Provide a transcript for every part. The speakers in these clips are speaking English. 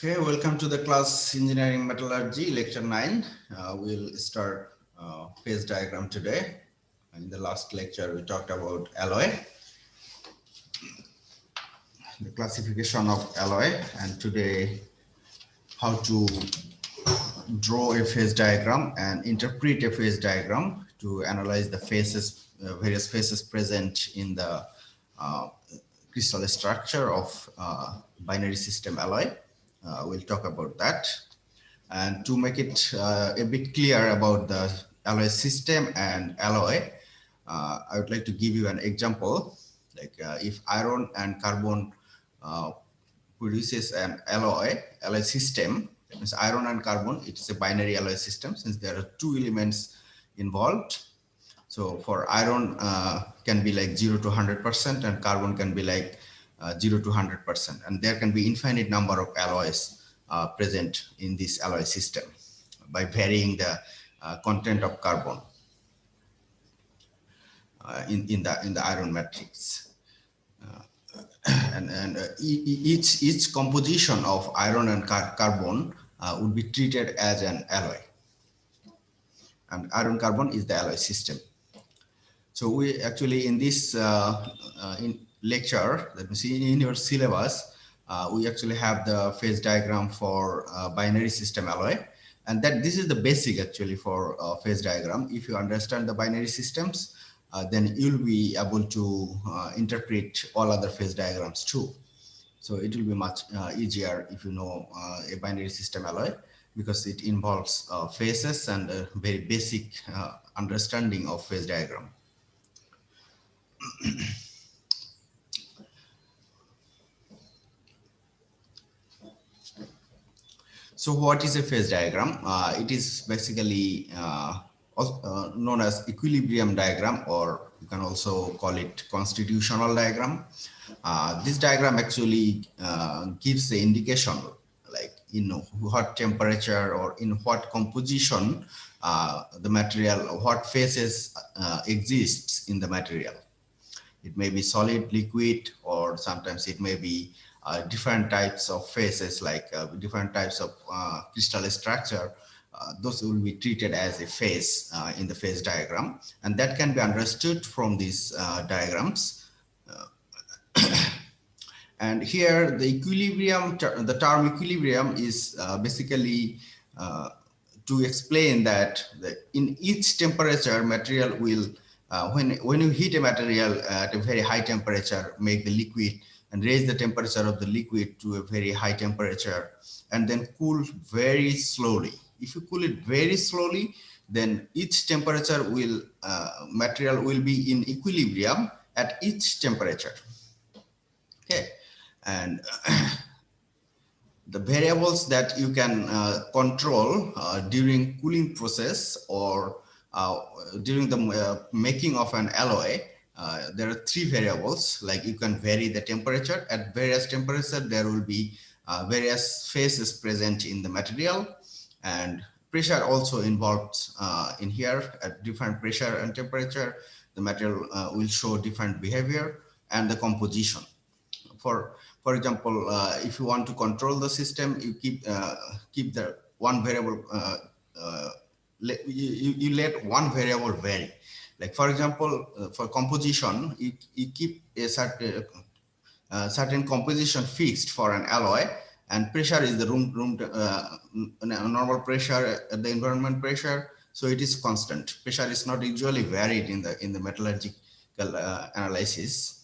Okay, welcome to the class Engineering Metallurgy, Lecture 9. We'll start phase diagram today. In the last lecture, we talked about alloy, the classification of alloy, and today how to draw a phase diagram and interpret a phase diagram to analyze the phases, various phases present in the crystal structure of binary system alloy. We'll talk about that. And to make it a bit clear about the alloy system and alloy, I would like to give you an example. Like if iron and carbon produces an alloy system, that means iron and carbon, it's a binary alloy system since there are two elements involved. So for iron can be like 0 to 100% and carbon can be like 0 to 100%. And there can be infinite number of alloys present in this alloy system by varying the content of carbon in the iron matrix. And each composition of iron and carbon would be treated as an alloy. And iron carbon is the alloy system. So we actually in this in lecture, let me see in your syllabus, we actually have the phase diagram for binary system alloy, and that this is the basic actually for phase diagram. If you understand the binary systems, then you'll be able to interpret all other phase diagrams too. So it will be much easier if you know a binary system alloy, because it involves phases and a very basic understanding of phase diagram. So what is a phase diagram? It is basically known as equilibrium diagram, or you can also call it constitutional diagram. This diagram actually gives the indication like in what temperature or in what composition the material, what phases exists in the material. It may be solid, liquid, or sometimes it may be different types of phases, like different types of crystal structure. Those will be treated as a phase in the phase diagram, and that can be understood from these diagrams. And here the equilibrium, the term equilibrium is basically to explain that in each temperature material will, when you heat a material at a very high temperature, make the liquid and raise the temperature of the liquid to a very high temperature and then cool very slowly. If you cool it very slowly, then each temperature will, material will be in equilibrium at each temperature. Okay, and the variables that you can control during cooling process or during the making of an alloy, there are three variables. Like you can vary the temperature. At various temperature, there will be various phases present in the material, and pressure also involved in here. At different pressure and temperature, the material will show different behavior, and the composition. For example, if you want to control the system, you keep the one variable, you let one variable vary. Like for example, for composition, you keep a certain composition fixed for an alloy, and pressure is the normal pressure, the environment pressure, so it is constant. Pressure is not usually varied in the metallurgical analysis.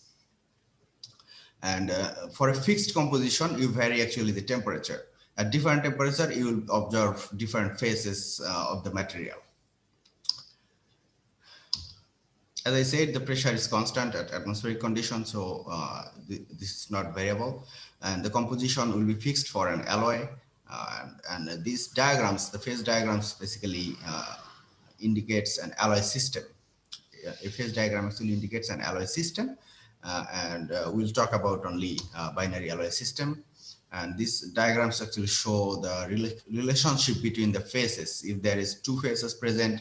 And for a fixed composition, you vary actually the temperature. At different temperature, you will observe different phases of the material. As I said, the pressure is constant at atmospheric conditions, so this is not variable. And the composition will be fixed for an alloy. And these diagrams, the phase diagrams, basically indicates an alloy system. A phase diagram actually indicates an alloy system. And we'll talk about only binary alloy system. And these diagrams actually show the relationship between the phases. If there is two phases present,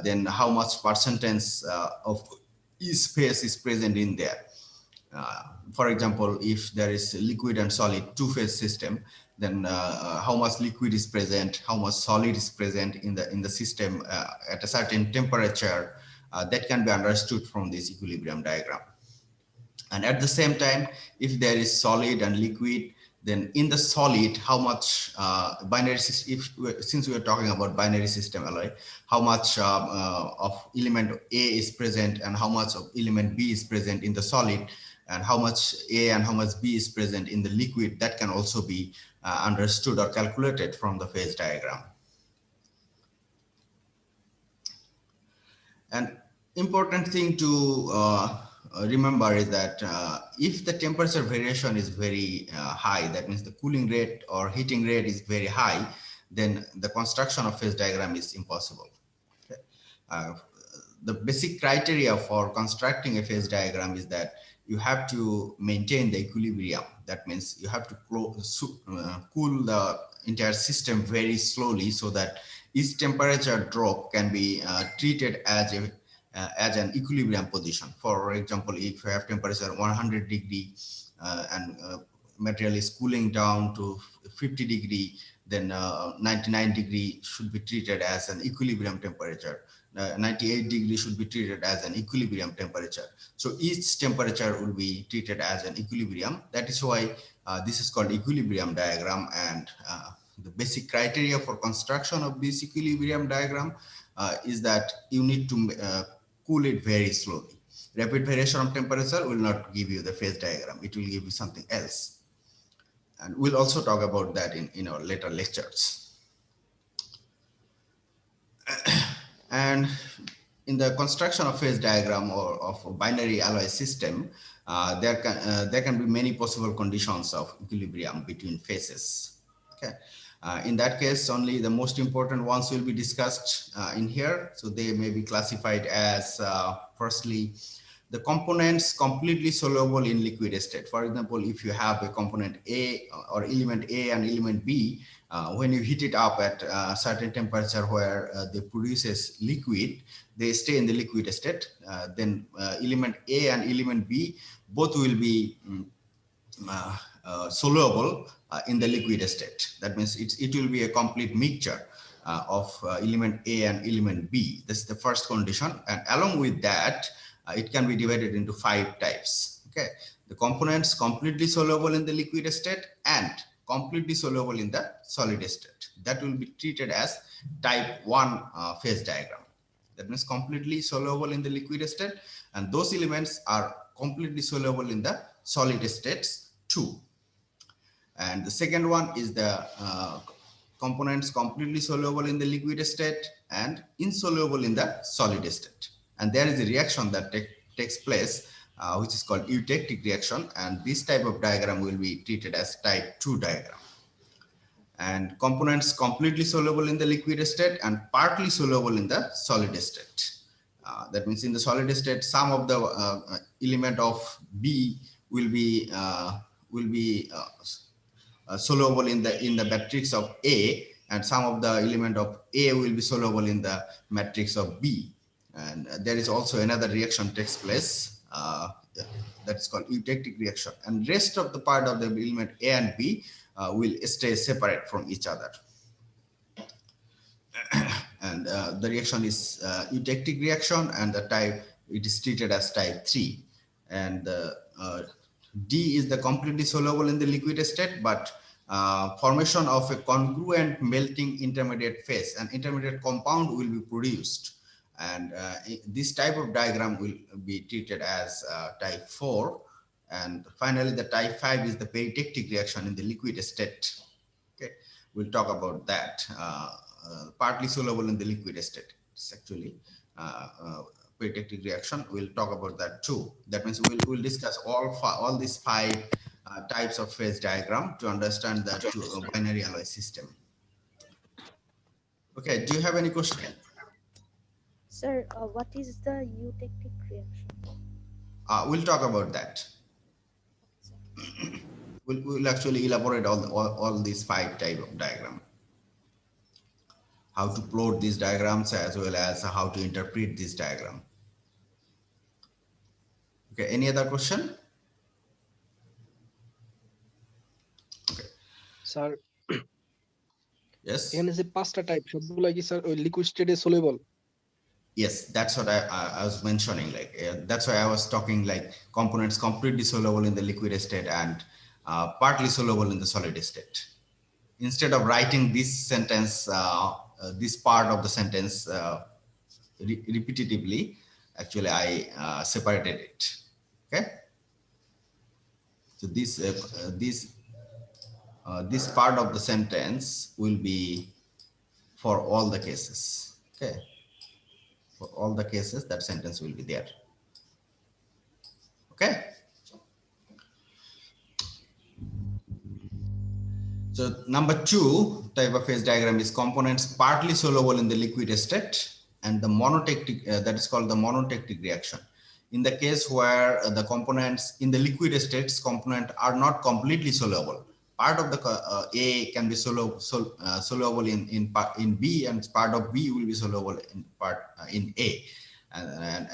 then how much percentage of each phase is present in there. For example, if there is liquid and solid two-phase system, then how much liquid is present, how much solid is present in the system at a certain temperature, that can be understood from this equilibrium diagram. And at the same time, if there is solid and liquid, then in the solid, how much binary system, since we are talking about binary system alloy, how much of element A is present and how much of element B is present in the solid, and how much A and how much B is present in the liquid, that can also be understood or calculated from the phase diagram. And important thing to remember is that if the temperature variation is very high, that means the cooling rate or heating rate is very high, then the construction of phase diagram is impossible. Okay. The basic criteria for constructing a phase diagram is that you have to maintain the equilibrium. That means you have to cool the entire system very slowly so that each temperature drop can be treated as an equilibrium position. For example, if you have temperature 100 degree and material is cooling down to 50 degree, then 99 degree should be treated as an equilibrium temperature. 98 degree should be treated as an equilibrium temperature. So each temperature will be treated as an equilibrium. That is why this is called equilibrium diagram. And the basic criteria for construction of this equilibrium diagram is that you need to cool it very slowly. Rapid variation of temperature will not give you the phase diagram. It will give you something else. And we'll also talk about that in our later lectures. And in the construction of phase diagram or of a binary alloy system, there can be many possible conditions of equilibrium between phases. Okay. In that case, only the most important ones will be discussed in here. So they may be classified as firstly, the components completely soluble in liquid state. For example, if you have a component A or element A and element B, when you heat it up at a certain temperature where they produces liquid, they stay in the liquid state. Then element A and element B both will be soluble in the liquid state. That means it will be a complete mixture of element A and element B. This is the first condition. And along with that, it can be divided into 5 types. Okay, the components completely soluble in the liquid state and completely soluble in the solid state. That will be treated as type 1 phase diagram. That means completely soluble in the liquid state, and those elements are completely soluble in the solid states too. And the second one is the components completely soluble in the liquid state and insoluble in the solid state. And there is a reaction that takes place, which is called eutectic reaction. And this type of diagram will be treated as type 2 diagram. And components completely soluble in the liquid state and partly soluble in the solid state. That means in the solid state, some of the element of B will be soluble in the matrix of A, and some of the element of A will be soluble in the matrix of B. And there is also another reaction takes place that's called eutectic reaction, and rest of the part of the element A and B will stay separate from each other. And the reaction is eutectic reaction, and the type, it is treated as type 3. And D is the completely soluble in the liquid state, but formation of a congruent melting intermediate phase, an intermediate compound will be produced. And this type of diagram will be treated as type 4. And finally, the type 5 is the peritectic reaction in the liquid state. Okay, we'll talk about that. Partly soluble in the liquid state. It's actually peritectic reaction. We'll talk about that too. That means we'll discuss all these 5 types of phase diagram to understand the binary alloy system. Okay, do you have any question? Sir, what is the eutectic reaction? We'll talk about that. We'll actually elaborate all these 5 type of diagram. How to plot these diagrams as well as how to interpret this diagram. Okay, any other question? Sir Yes. এখানে যে পাঁচটা type সবগুলা কি sir ওই liquid স্টেটে soluble? Yes, that's what I was mentioning. Like that's why I was talking like components completely soluble in the liquid state and partly soluble in the solid state. Instead of writing this sentence, this part of the sentence repetitively, actually I separated it. Okay, so this part of the sentence will be for all the cases. Okay, for all the cases, that sentence will be there. Okay. So number two type of phase diagram is components partly soluble in the liquid state and the monotectic, that is called the monotectic reaction. In the case where the components in the liquid states component are not completely soluble, part of the A can be soluble in B, and part of B will be soluble in A.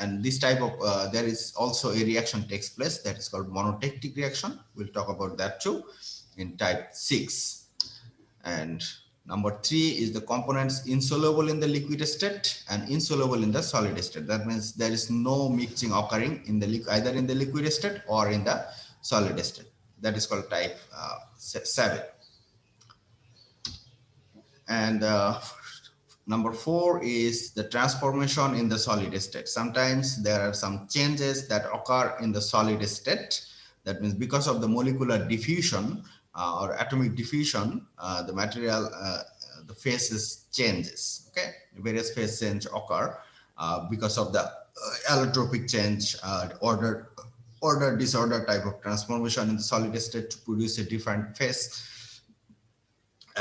And this type of there is also a reaction takes place that is called monotectic reaction. We'll talk about that too in type 6. And number 3 is the components insoluble in the liquid state and insoluble in the solid state. That means there is no mixing occurring in the either in the liquid state or in the solid state. That is called type 7. And number 4 is the transformation in the solid state. Sometimes there are some changes that occur in the solid state. That means because of the molecular diffusion or atomic diffusion, the material, the phases changes. Okay, various phase change occur because of the allotropic change, order disorder type of transformation in the solid state to produce a different phase.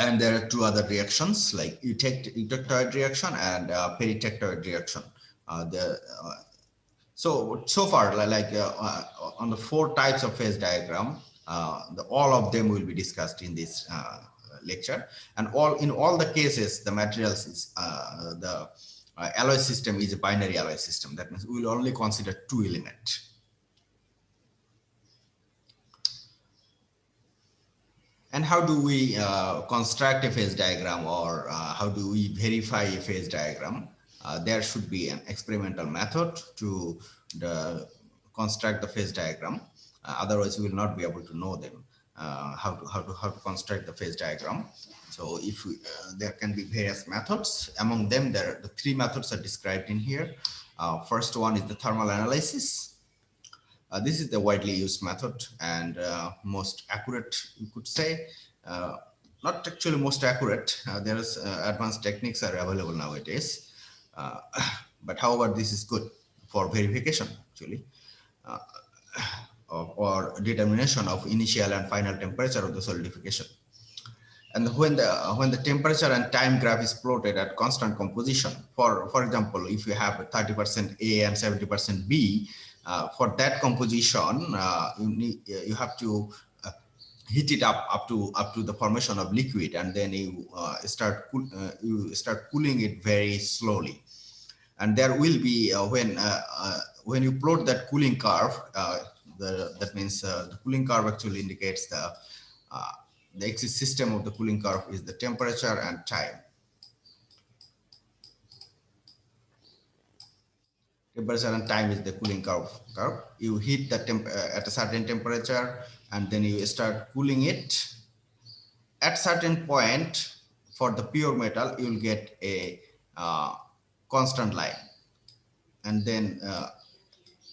And there are two other reactions like eutectoid reaction and peritectoid reaction. So far, like on the 4 types of phase diagram, all of them will be discussed in this lecture. And in all the cases, the materials is the alloy system is a binary alloy system. That means we will only consider 2 elements. And how do we construct a phase diagram, or how do we verify a phase diagram? There should be an experimental method to construct the phase diagram. Otherwise, we will not be able to know them. How to construct the phase diagram. So if there can be various methods. Among them, the 3 methods are described in here. First one is the thermal analysis. This is the widely used method and most accurate, you could say. Not actually most accurate. There's advanced techniques are available nowadays. But however, this is good for verification actually, or determination of initial and final temperature of the solidification. And when the temperature and time graph is plotted at constant composition, for example, if you have 30% A and 70% B, for that composition, you have to heat it up to the formation of liquid, and then you start cooling it very slowly. And there will be when you plot that cooling curve, that means the cooling curve actually indicates the axis system of the cooling curve is the temperature and time. Temperature and time is the cooling curve. You heat the at a certain temperature, and then you start cooling it. At certain point, for the pure metal, you will get a constant line, and then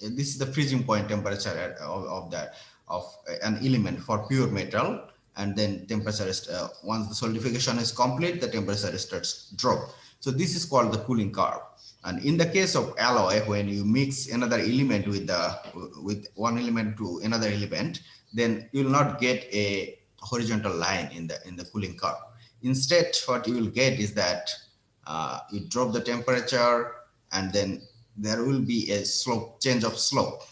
this is the freezing point temperature of an element for pure metal. And then temperature is once the solidification is complete, the temperature starts drop. So this is called the cooling curve. And in the case of alloy, when you mix another element with one element to another element, then you will not get a horizontal line in the cooling curve. Instead, what you will get is that you drop the temperature, and then there will be a change of slope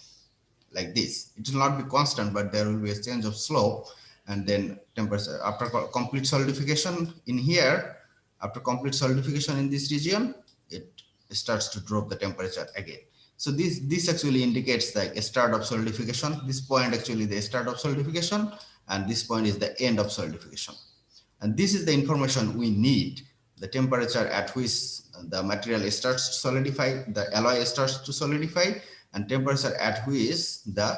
like this. It will not be constant, but there will be a change of slope. And then temperature after complete solidification in here, after complete solidification in this region, it starts to drop the temperature again. So this actually indicates like a start of solidification. This point actually the start of solidification, and this point is the end of solidification. And this is the information we need: the temperature at which the material starts to solidify, the alloy starts to solidify, and temperature at which the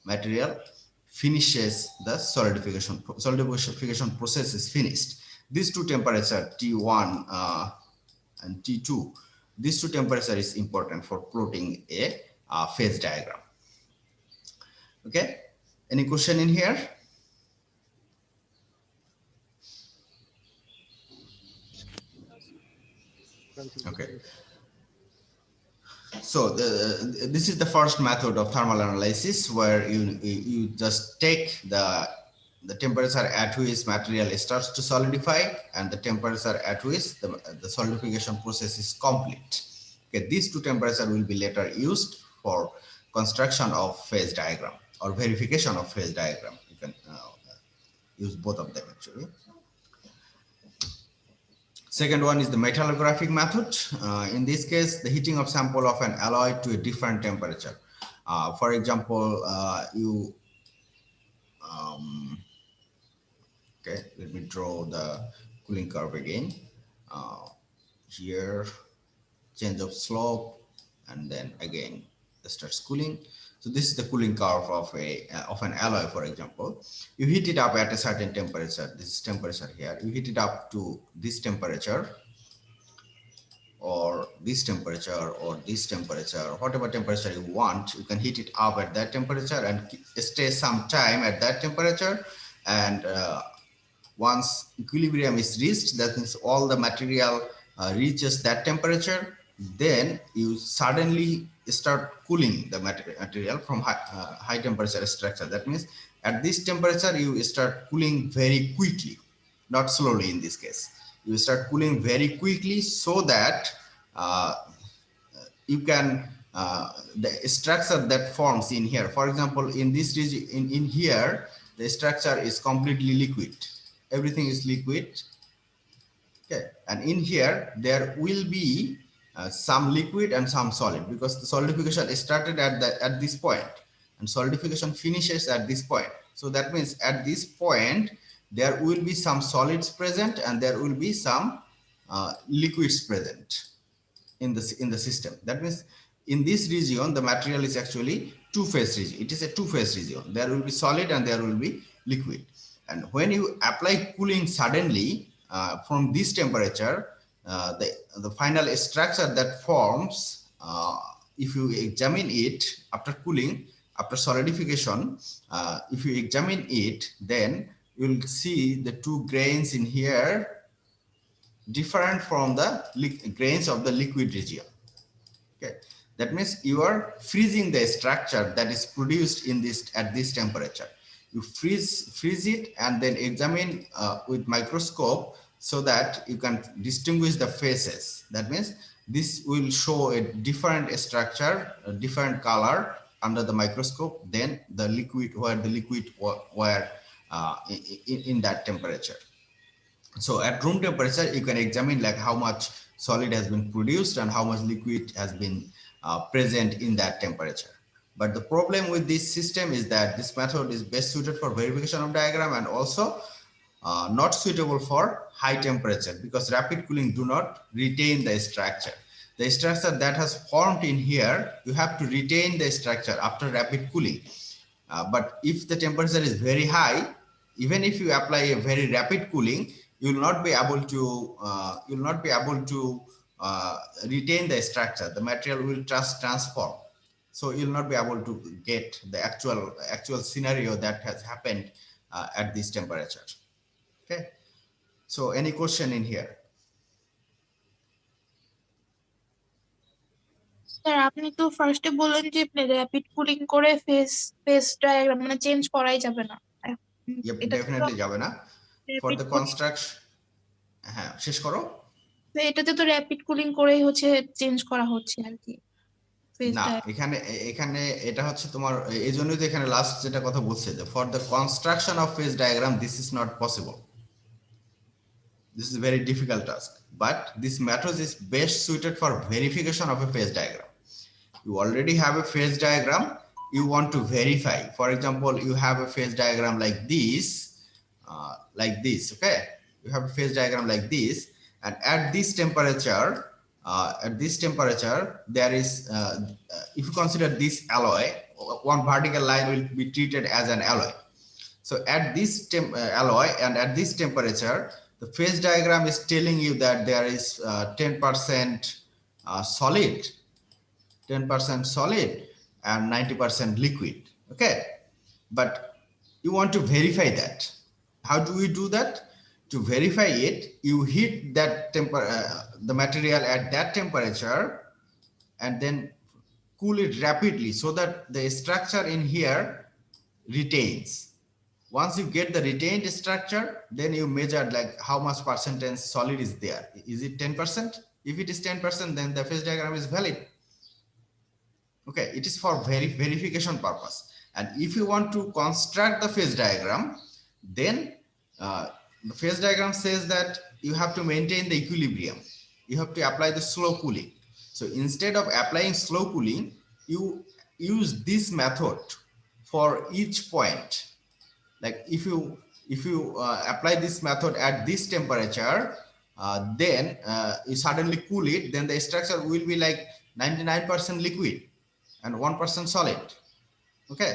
material finishes the solidification process is finished. These two temperature, T1 and T2, these two temperature is important for plotting a phase diagram. Okay, any question in here? Okay. So this is the first method of thermal analysis, where you just take the temperature at which material starts to solidify and the temperature at which the solidification process is complete. Okay, these two temperatures will be later used for construction of phase diagram or verification of phase diagram. You can use both of them actually. Second one is the metallographic method. In this case, the heating of sample of an alloy to a different temperature. For example, okay, let me draw the cooling curve again. Here, change of slope, and then again, it starts cooling. So this is the cooling curve of an alloy, for example. You heat it up at a certain temperature. This is temperature here. You heat it up to this temperature, or this temperature, or this temperature, whatever temperature you want. You can heat it up at that temperature and stay some time at that temperature. And once equilibrium is reached, that means all the material reaches that temperature, then you suddenly start cooling the material from high temperature structure. That means at this temperature, you start cooling very quickly, not slowly in this case. You start cooling very quickly so that you can, the structure that forms in here, for example, in this region, in here, the structure is completely liquid. Everything is liquid. Okay, and in here there will be some liquid and some solid, because the solidification started at this point and solidification finishes at this point. So that means at this point there will be some solids present and there will be some liquids present in the system. That means in this region the material is actually two-phase region. It is a two-phase region. There will be solid and there will be liquid. And when you apply cooling suddenly from this temperature, the final structure that forms, if you examine it after cooling, after solidification, if you examine it, then you will see the two grains in here different from the grains of the liquid region. Okay, that means you are freezing the structure that is produced in this at this temperature. You freeze it and then examine with microscope so that you can distinguish the phases. That means this will show a different structure, a different color under the microscope than the liquid, where the liquid were in that temperature. So at room temperature, you can examine like how much solid has been produced and how much liquid has been present in that temperature. But the problem with this system is that this method is best suited for verification of diagram and also not suitable for high temperature, because rapid cooling do not retain the structure. The structure that has formed in here, you have to retain the structure after rapid cooling. But if the temperature is very high, even if you apply a very rapid cooling, you will not be able to retain the structure. The material will just transform. So you'll not be able to get the actual scenario that has happened at this temperature. Okay. So any question in here? Sir আপনি তো ফার্স্টে বললেন যে rapid cooling করে face diagram মানে change করাই যাবে না। এটা ডেফিনেটলি যাবে না ফর দ্য কনস্ট্রাকশন। হ্যাঁ, শেষ করো। তো এটাতে তো র‍্যাপিড কুলিং করেই হচ্ছে চেঞ্জ করা হচ্ছে আর কি। না, এখানে এটা হচ্ছে তোমার, এই জন্যই তো এখানে লাস্ট যেটা কথা বলছে যে for the construction of phase diagram this is not possible. This is a very difficult task, but this method is best suited for verification of a phase diagram. You already have a phase diagram, you want to verify. For example, you have a phase diagram like this. like this. Okay, you have a phase diagram like this, and at this temperature, there is if you consider this alloy, one vertical line will be treated as an alloy. So at this alloy and at this temperature, the phase diagram is telling you that there is 10% solid, 10% solid and 90% liquid. Okay, but you want to verify that. How do we do that? To verify it, you heat that the material at that temperature and then cool it rapidly so that the structure in here retains. Once you get the retained structure, then you measure like how much percentage solid is there. Is it 10%? If it is 10%, then the phase diagram is valid. Okay, it is for verification purpose. And if you want to construct the phase diagram, then the phase diagram says that you have to maintain the equilibrium. You have to apply the slow cooling. So instead of applying slow cooling, you use this method for each point. Like if you apply this method at this temperature, then you suddenly cool it, then the structure will be like 99% liquid and 1% solid. Okay,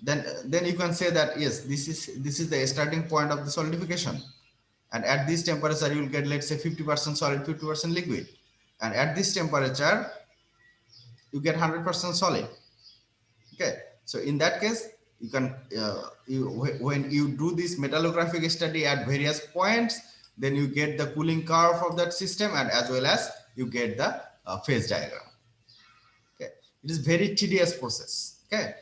then you can say that yes, this is the starting point of the solidification, and at this temperature you will get, let's say, 50% solid, 50% liquid, and at this temperature you get 100% solid. Okay, so in that case you can when you do this metallographic study at various points, then you get the cooling curve of that system, and as well as you get the phase diagram. Okay, it is very tedious process. Okay,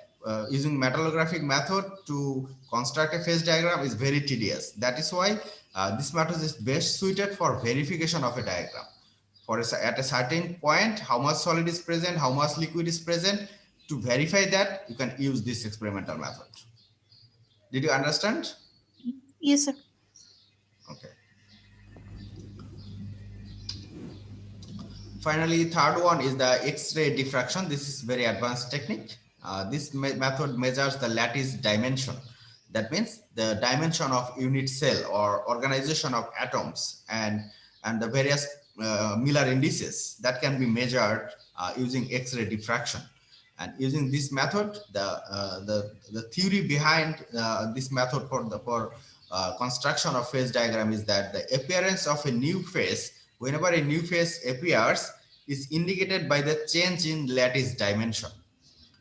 using metallographic method to construct a phase diagram is very tedious. That is why this method is best suited for verification of a diagram. For at a certain point, how much solid is present, how much liquid is present. To verify that, you can use this experimental method. Did you understand? Yes, sir. Okay. Finally, third one is the X-ray diffraction. This is very advanced technique. This method measures the lattice dimension. That means the dimension of unit cell or organization of atoms and the various Miller indices that can be measured using X-ray diffraction. And using this method, the theory behind this method for construction of phase diagram is that the appearance of a new phase, whenever a new phase appears, is indicated by the change in lattice dimension.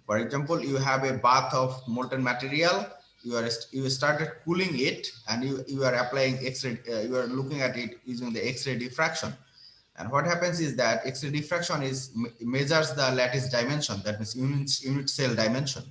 For example, you have a bath of molten material. You started cooling it, and you are applying X-ray. You are looking at it using the X-ray diffraction. And what happens is that X-ray diffraction measures the lattice dimension, that means unit cell dimension,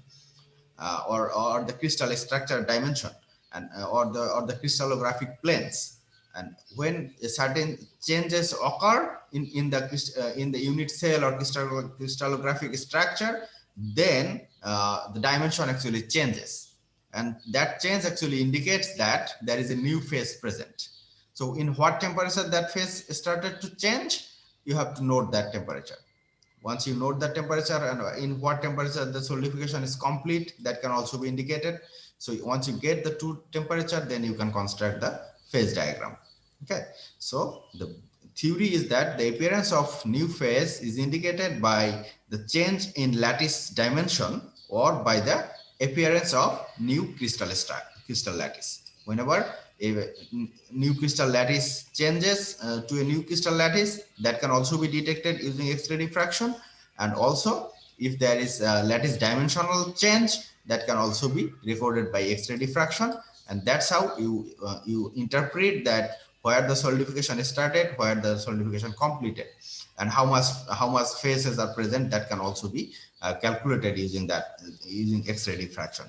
or the crystal structure dimension, and or the crystallographic planes. And when certain changes occur in the unit cell or crystallographic structure, then the dimension actually changes, and that change actually indicates that there is a new phase present. So in what temperature that phase started to change, you have to note that temperature. Once you note the temperature and in what temperature the solidification is complete, that can also be indicated. So once you get the two temperature, then you can construct the phase diagram. Okay, so the theory is that the appearance of new phase is indicated by the change in lattice dimension or by the appearance of new crystal lattice. Whenever a new crystal lattice changes to a new crystal lattice, that can also be detected using X-ray diffraction. And also, if there is a lattice dimensional change, that can also be recorded by X-ray diffraction. And that's how you interpret that where the solidification started, where the solidification completed, and how much phases are present. That can also be calculated using X-ray diffraction.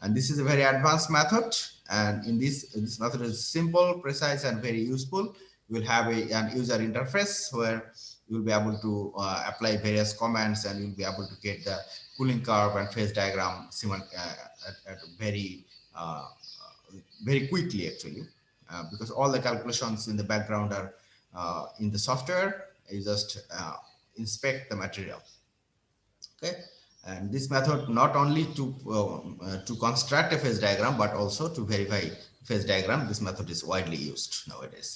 And this is a very advanced method. And in this method is simple, precise, and very useful. You will have an user interface where you will be able to apply various commands, and you'll be able to get the cooling curve and phase diagram at very quickly, actually, because all the calculations in the background are in the software. You just inspect the material. Okay. And this method not only to construct a phase diagram, but also to verify phase diagram, this method is widely used nowadays.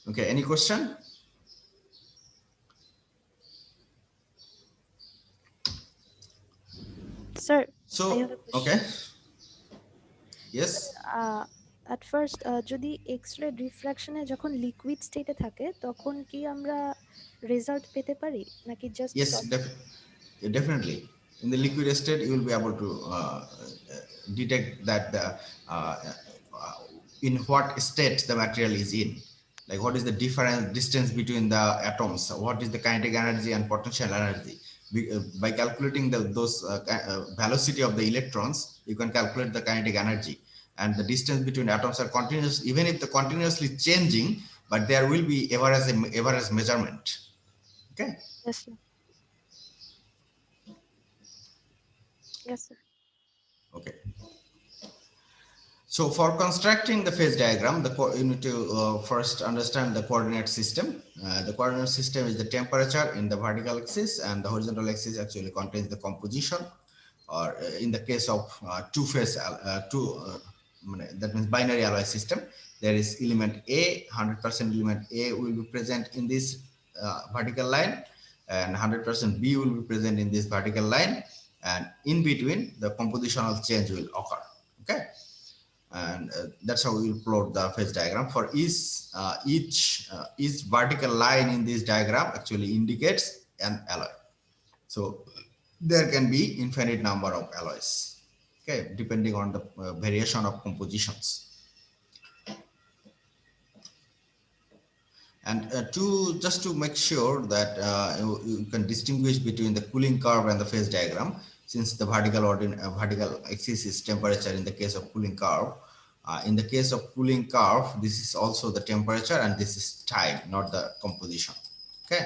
Okay, any question? Sir, I So, have a question. okay, yes, At first যদি X-ray রিফ্র্যাকশনে যখন liquid স্টেটে থাকে তখন কি আমরা result পেতে পারি নাকি just yes, definitely. In the liquid state, you will be able to detect that in what state the material is in. Like what is the distance between the atoms? What is the kinetic energy and potential energy? By calculating those velocity of the electrons, you can calculate the kinetic energy. And the distance between atoms are continuous, even if they're continuously changing, but there will be average measurement. Okay. Yes, sir. Yes, sir. Okay. So for constructing the phase diagram, you need to first understand the coordinate system. The coordinate system is the temperature in the vertical axis, and the horizontal axis actually contains the composition. Or in the case of that means binary alloy system, there is element A, 100% element A will be present in this vertical line, and 100% B will be present in this vertical line, and in between the compositional change will occur. Okay. And that's how we will plot the phase diagram. For each vertical line in this diagram actually indicates an alloy. So there can be infinite number of alloys, okay, depending on the variation of compositions. And just to make sure that you can distinguish between the cooling curve and the phase diagram, since the vertical axis is temperature in the case of cooling curve. In the case of cooling curve, this is also the temperature and this is time, not the composition. Okay.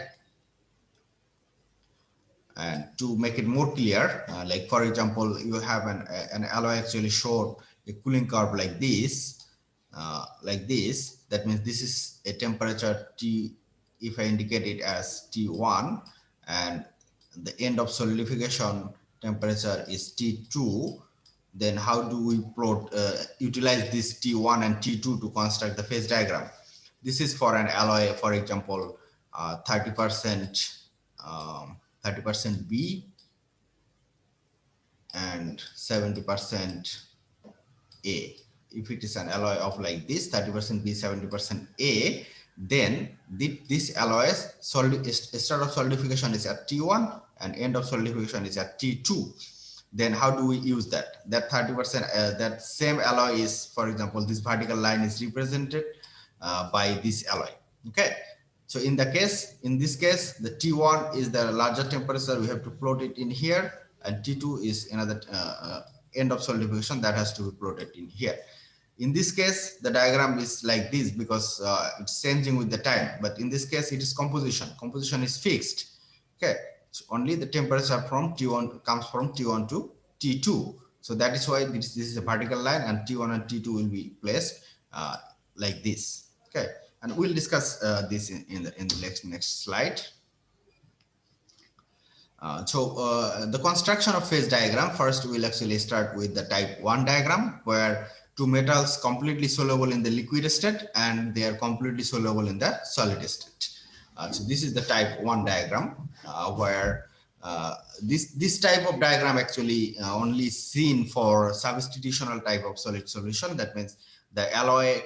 And to make it more clear, like for example, you have an alloy actually showed a cooling curve like this. That means this is a temperature T, if I indicate it as T1, and the end of solidification temperature is T2. Then how do we plot, utilize this T1 and T2 to construct the phase diagram? This is for an alloy, for example, 30% B and 70% A. If it is an alloy of like this, 30% B, 70% A, then this alloy's start of solidification is at T1 and end of solidification is at T2. Then how do we use that? That 30%, that same alloy is, for example, this vertical line is represented by this alloy. Okay. So in this case, the T1 is the larger temperature. We have to plot it in here, and T2 is another end of solidification that has to be plotted in here. In this case, the diagram is like this because it's changing with the time. But in this case, it is composition. Composition is fixed. Okay. So only the temperature from T1 comes from T1 to T2. So that is why this is a vertical line, and T1 and T2 will be placed like this. Okay. And we'll discuss this in the next slide. The construction of phase diagram, first we'll actually start with the type 1 diagram, where two metals completely soluble in the liquid state and they are completely soluble in the solid state. So this is the type 1 diagram, where this type of diagram actually only seen for substitutional type of solid solution. That means the alloy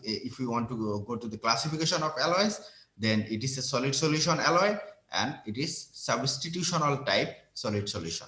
if we want to go to the classification of alloys, then it is a solid solution alloy and it is substitutional type solid solution.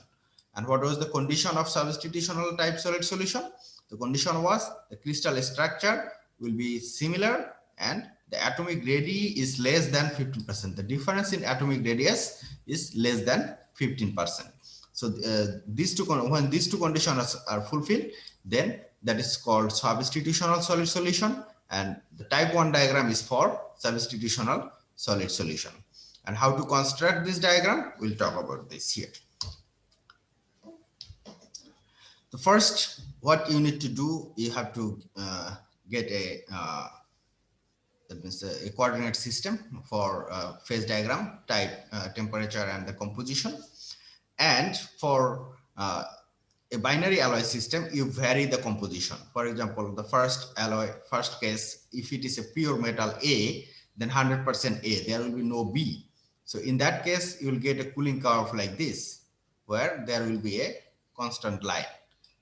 And what was the condition of substitutional type solid solution? The condition was the crystal structure will be similar and the atomic radii is less than 15%. The difference in atomic radius is less than 15%. So when these two conditions are fulfilled, then that is called substitutional solid solution, and the type 1 diagram is for substitutional solid solution. And how to construct this diagram, we'll talk about this here. The first, what you need to do, you have to get that means a coordinate system for phase diagram, type, temperature, and the composition. And for a binary alloy system, you vary the composition. For example, the first case, if it is a pure metal A, then 100% A, there will be no B. So in that case, you will get a cooling curve like this, where there will be a constant line.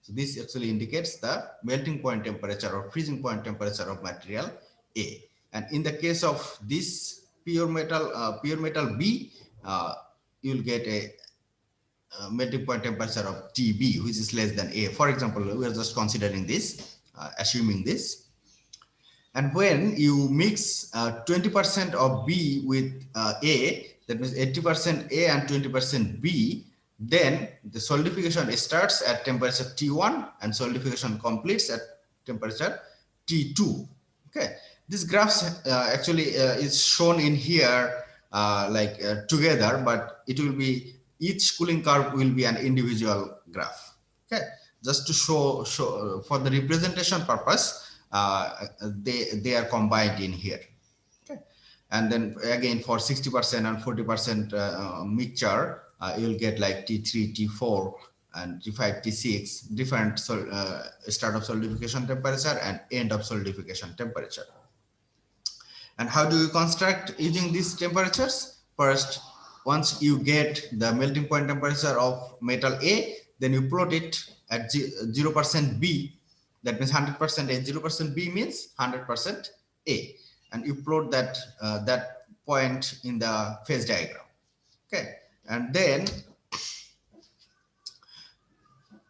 So this actually indicates the melting point temperature or freezing point temperature of material A. And in the case of this pure metal B, you will get a melting point temperature of TB, which is less than A. For example, we are just considering this, assuming this. And when you mix 20% of B with A, that means 80% A and 20% B, then the solidification starts at temperature T1 and solidification completes at temperature T2. Okay, this graph actually is shown in here together, but it will be, each cooling curve will be an individual graph. Okay, just to show for the representation purpose, they are combined in here. Okay, and then again for 60% and 40% mixture, you will get like T3, T4, and T5, T6, different start of solidification temperature and end of solidification temperature. And how do you construct using these temperatures? First, once you get the melting point temperature of metal A, then you plot it at 0% B. That means 100% A. 0% B means 100% A. And you plot that, that point in the phase diagram. Okay. And then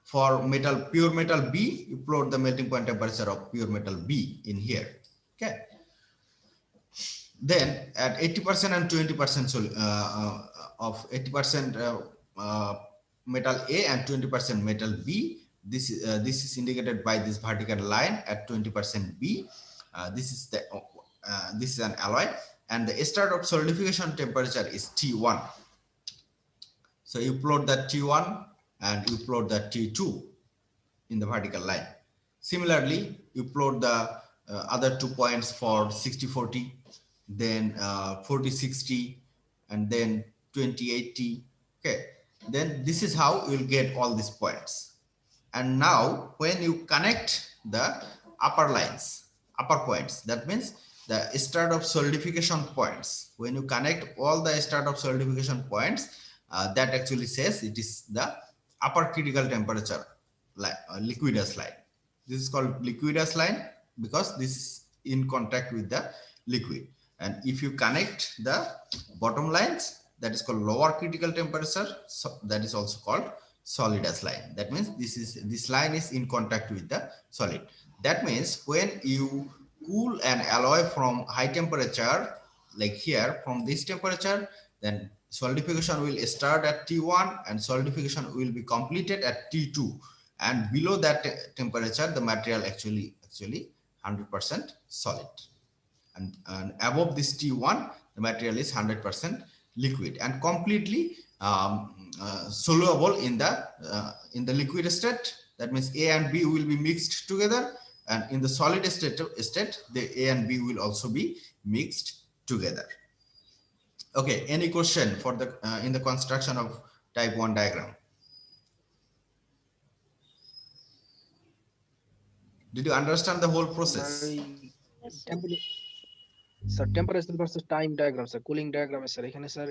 for pure metal B, you plot the melting point temperature of pure metal B in here. Okay. Then at 80% and 20% of 80% metal A and 20% metal B, this is indicated by this vertical line at 20% B. This is an alloy, and the start of solidification temperature is T1. So you plot that T1 and you plot that T2 in the vertical line. Similarly, you plot the other 2 points for 60-40, then 40-60, and then 20-80. Okay, then this is how you'll get all these points. And now when you connect the upper points, that means the start of solidification points, when you connect all the start of solidification points, that actually says it is the upper critical temperature liquidus line. This is called liquidus line because this is in contact with the liquid. And if you connect the bottom lines, that is called lower critical temperature. So that is also called solidus line. That means this line is in contact with the solid. That means when you cool an alloy from high temperature, like here from this temperature, then solidification will start at T1 and solidification will be completed at T2. And below that temperature, the material actually 100% solid. And above this T1, the material is 100% liquid and completely soluble in the liquid state. That means A and B will be mixed together, and in the solid state, the A and B will also be mixed together. Okay, any question for the in the construction of type 1 diagram? Did you understand the whole process? Sir, temperature versus time diagram, sir, cooling diagram, sir, এখানে sir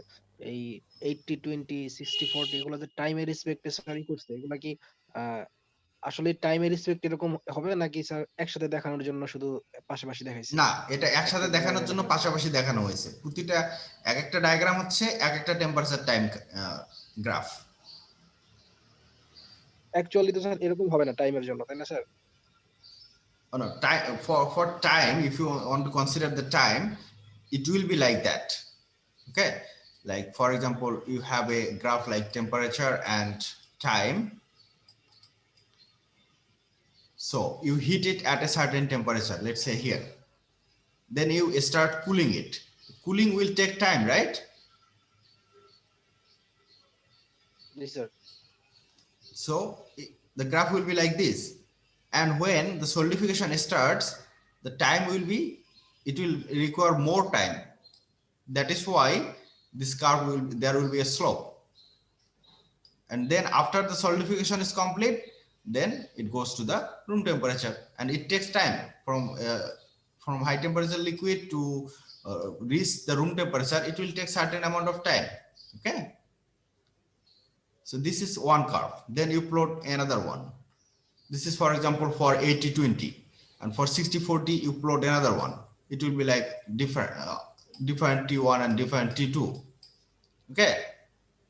এই 80-20 60-40 এগুলো যে টাইমের রেসপেক্টে sir করছে, এগুলা কি আসলে টাইমের রেসপেক্ট এরকম হবে নাকি স্যার একসাথে দেখানোর জন্য শুধু পাশাপাশি দেখাইছে? না, এটা একসাথে দেখানোর জন্য পাশাপাশি দেখানো হয়েছে। প্রতিটা একটা ডায়াগ্রাম হচ্ছে একটা টেম্পারেচার টাইম গ্রাফ। অ্যাকচুয়ালি তো স্যার এরকম হবে না টাইমের জন্য, তাই না sir? Oh, no, time for time, if you want to consider the time, it will be like that. Okay, like for example, you have a graph like temperature and time. So you heat it at a certain temperature, let's say here. Then you start cooling it. Cooling will take time, right? Yes, sir. So the graph will be like this. And when the solidification starts, the time will be, it will require more time. That is why this curve there will be a slope. And then after the solidification is complete, then it goes to the room temperature, and it takes time from high temperature liquid to reach the room temperature. It will take certain amount of time. Okay, so this is one curve. Then you plot another one. This is, for example, for 80-20, and for 60-40 you plot another one. It will be like different T1 and different T2. Okay,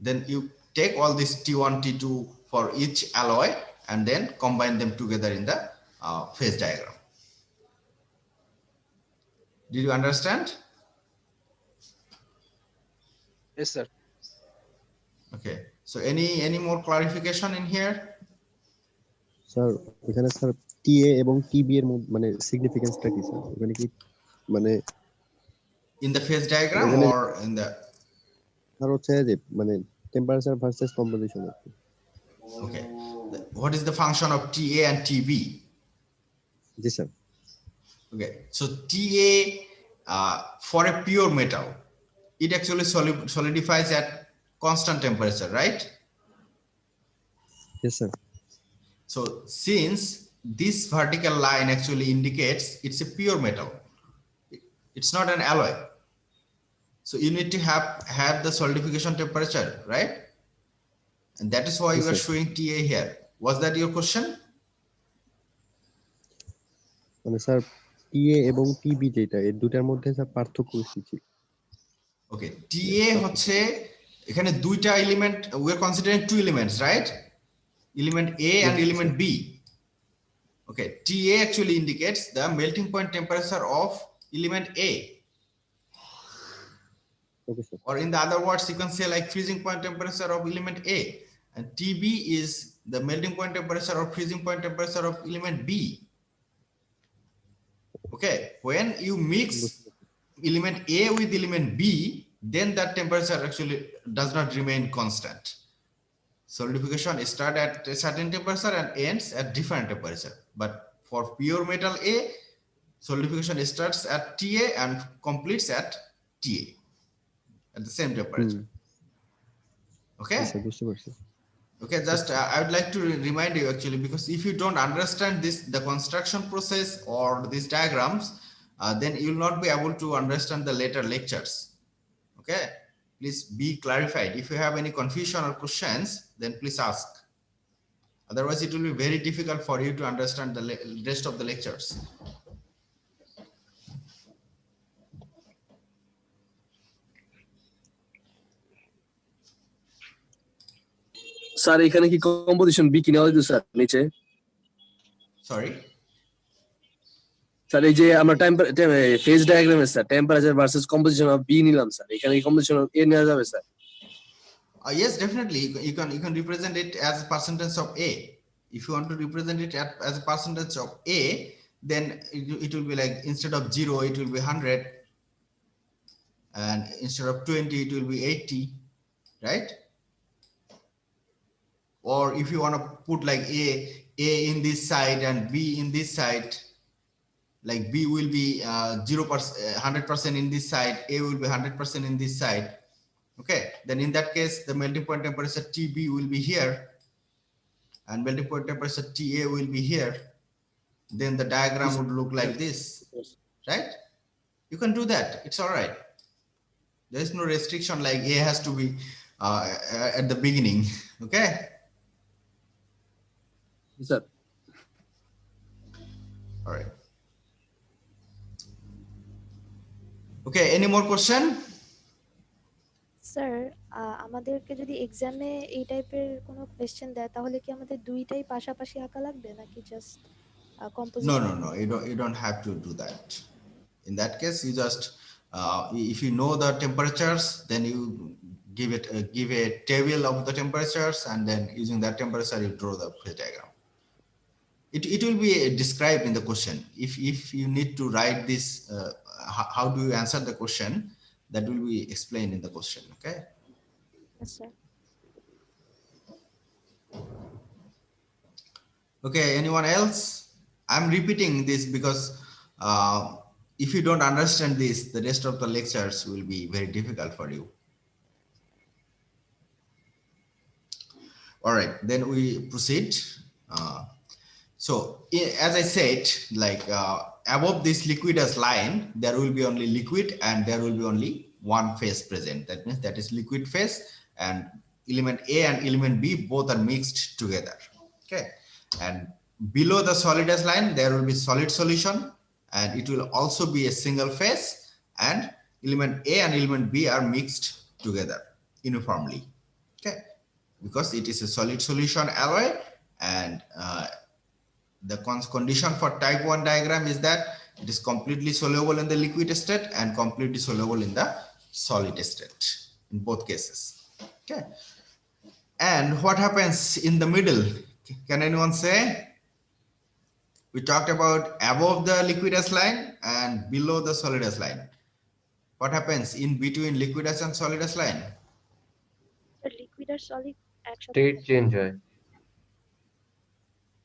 then you take all this T1, T2 for each alloy and then combine them together in the phase diagram. Did you understand? Yes, sir. Okay, so any more clarification in here? Sir এখানে sir TA এবং TB এর মানে সিগনিফিকেন্সটা কি sir? এখানে কি মানে In the phase diagram or in the? আর হচ্ছে যে মানে temperature versus composition. Okay, what is the function of TA and TB? G sir. Okay, so TA for a pure metal, it actually solidifies at constant temperature, right? Yes, sir. So since this vertical line actually indicates it's a pure metal, it's not an alloy. So you need to have the solidification temperature, right? And that is why Yes, you are sir. showing TA here. Was that your question? মানে sir TA এবং TB যেটা এই দুটার মধ্যে sir পার্থক্য কি ছিল? Okay, TA হচ্ছে এখানে দুইটা element, we are considering two elements, right? Element A and Yes, element sir. B. Okay, TA actually indicates the melting point temperature of element A. Okay, sir. Or in the other words, you can say like freezing point temperature of element A. And TB is the melting point temperature or freezing point temperature of element B. Okay, when you mix element A with element B, then that temperature actually does not remain constant. Solidification starts at a certain temperature and ends at different temperature. But for pure metal A, solidification starts at TA and completes at TA at the same temperature. Okay. Sir বুঝতে পারছি। Okay, just I would like to remind you actually, because if you don't understand this, the construction process or these diagrams, then you will not be able to understand the later lectures. Okay, please be clarified. If you have any confusion or questions, then please ask. Otherwise, it will be very difficult for you to understand the rest of the lectures. Sir এখানে কি composition B কিনা হইতো sir নিচে? Sorry. Sir এই যে আমরা phase ডায়াগ্রামে sir temperature versus composition of B নিলাম স্যার, এখানে কি কম্পোজিশন অফ এ নেওয়া যাবে sir? Yes, definitely. You can represent it as a percentage of A. If you want to represent it as a percentage of A, then it will be like, instead of 0, it will be 100, and instead of 20, it will be 80, right? Or if you want to put like A in this side and B in this side, like B will be 0%, 100% in this side, A will be 100% in this side. Okay, then in that case, the melting point temperature TB will be here, and melting point temperature TA will be here. Then the diagram would look like this, right? You can do that. It's all right. There is no restriction like A has to be at the beginning. Okay. Sir All right. Okay. Any more question? Sir আমাদেরকে যদি এক্সামে এই টাইপের কোনো question দেয় তাহলে কি আমাদের দুইটাই পাশাপাশি আঁকা লাগবে নাকি just composition? No. You don't have to do that. In that case, you just if you know the temperatures, then you give a table of the temperatures, and then using that temperature, you draw the phase diagram. It will be described in the question. If you need to write this, how do you answer the question? That will be explained in the question. Okay. Yes, sir. Okay. Anyone else? I'm repeating this because if you don't understand this, the rest of the lectures will be very difficult for you. All right, then we proceed. As I said, like above this liquidus line, there will be only liquid and there will be only one phase present. That means that is liquid phase, and element A and element B both are mixed together. Okay, and below the solidus line, there will be solid solution, and it will also be a single phase, and element A and element B are mixed together uniformly. Okay, because it is a solid solution alloy, and the condition for type 1 diagram is that it is completely soluble in the liquid state and completely soluble in the solid state in both cases. Okay, and what happens in the middle? Can anyone say? We talked about above the liquidus line and below the solidus line. What happens in between liquidus and solidus line? Liquid আর solid একসাথে State change হয়।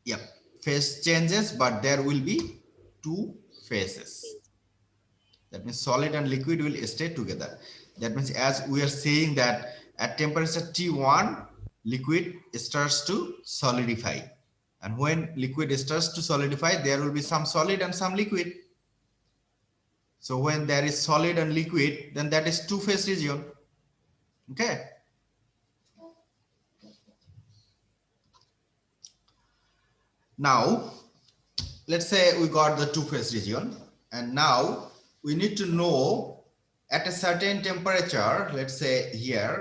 Yep, phase changes, but there will be two phases. That means solid and liquid will stay together. That means as we are saying that at temperature T1, liquid starts to solidify. And when liquid starts to solidify, there will be some solid and some liquid. So when there is solid and liquid, then that is two-phase region. Okay. Now, let's say we got the two-phase region, and now we need to know at a certain temperature, let's say here,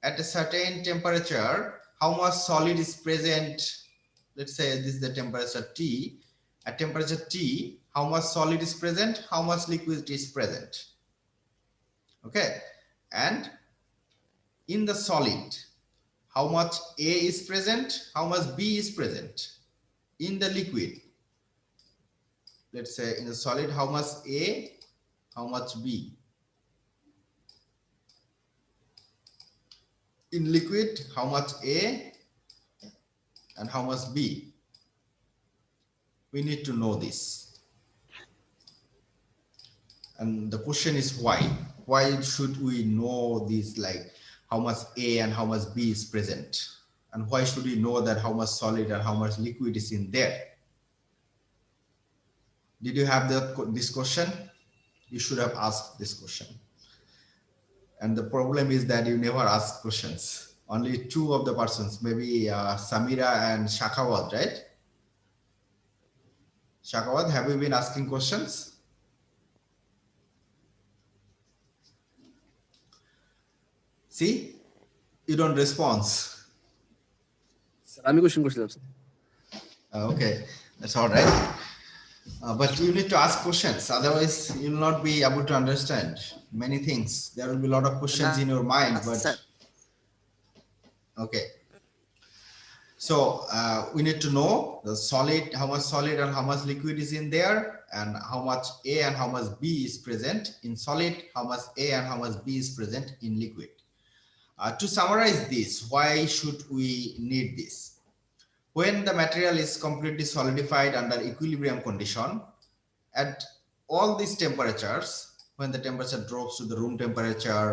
at a certain temperature, how much solid is present. Let's say this is the temperature T. At temperature T, how much solid is present, how much liquid is present. Okay, and in the solid, how much A is present, how much B is present. In the liquid, let's say in the solid, how much A, how much B. In liquid, how much A and how much B. We need to know this. And the question is why? Why should we know this, like how much A and how much B is present? And why should we know that how much solid and how much liquid is in there? Did you have this question? You should have asked this question. And the problem is that you never ask questions. Only two of the persons, maybe Samira and Shakawat, right? Shakawat, have you been asking questions? See, you don't respond. আমি question করছিলাম sir. Okay, that's all right. But you need to ask questions, otherwise you will not be able to understand many things. There will be a lot of questions in your mind, but okay. So we need to know the solid, how much solid and how much liquid is in there, and how much A and how much B is present in solid, how much A and how much B is present in liquid. To summarize this, why should we need this? When the material is completely solidified under equilibrium condition, at all these temperatures, when the temperature drops to the room temperature,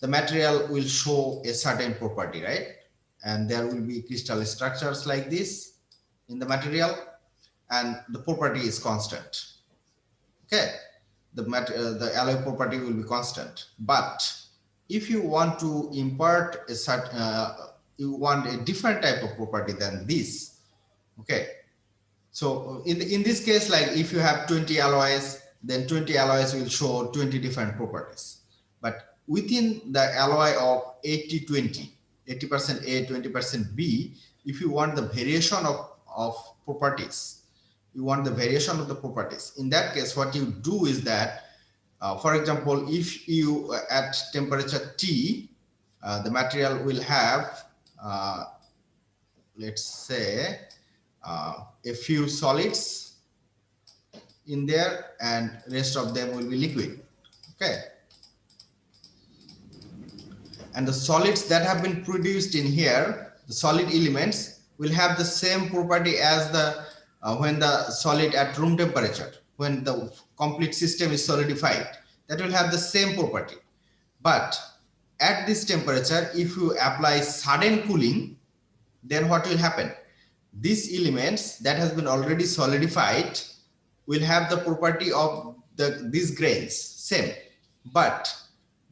the material will show a certain property, right? And there will be crystal structures like this in the material, and the property is constant. Okay, the alloy property will be constant. But if you want to impart a certain, you want a different type of property than this. Okay, so in this case, like if you have 20 alloys, then 20 alloys will show 20 different properties. But within the alloy of 80-20, 80% A, 20% B, if you want the variation of properties, you want the variation of the properties. In that case, what you do is that, for example, if you at temperature T, the material will have, let's say, a few solids in there, and rest of them will be liquid. Okay, and the solids that have been produced in here, the solid elements, will have the same property as the when the solid at room temperature, when the complete system is solidified, that will have the same property. But at this temperature, if you apply sudden cooling, then what will happen? these elements that has been already solidified will have the property of these grains same, but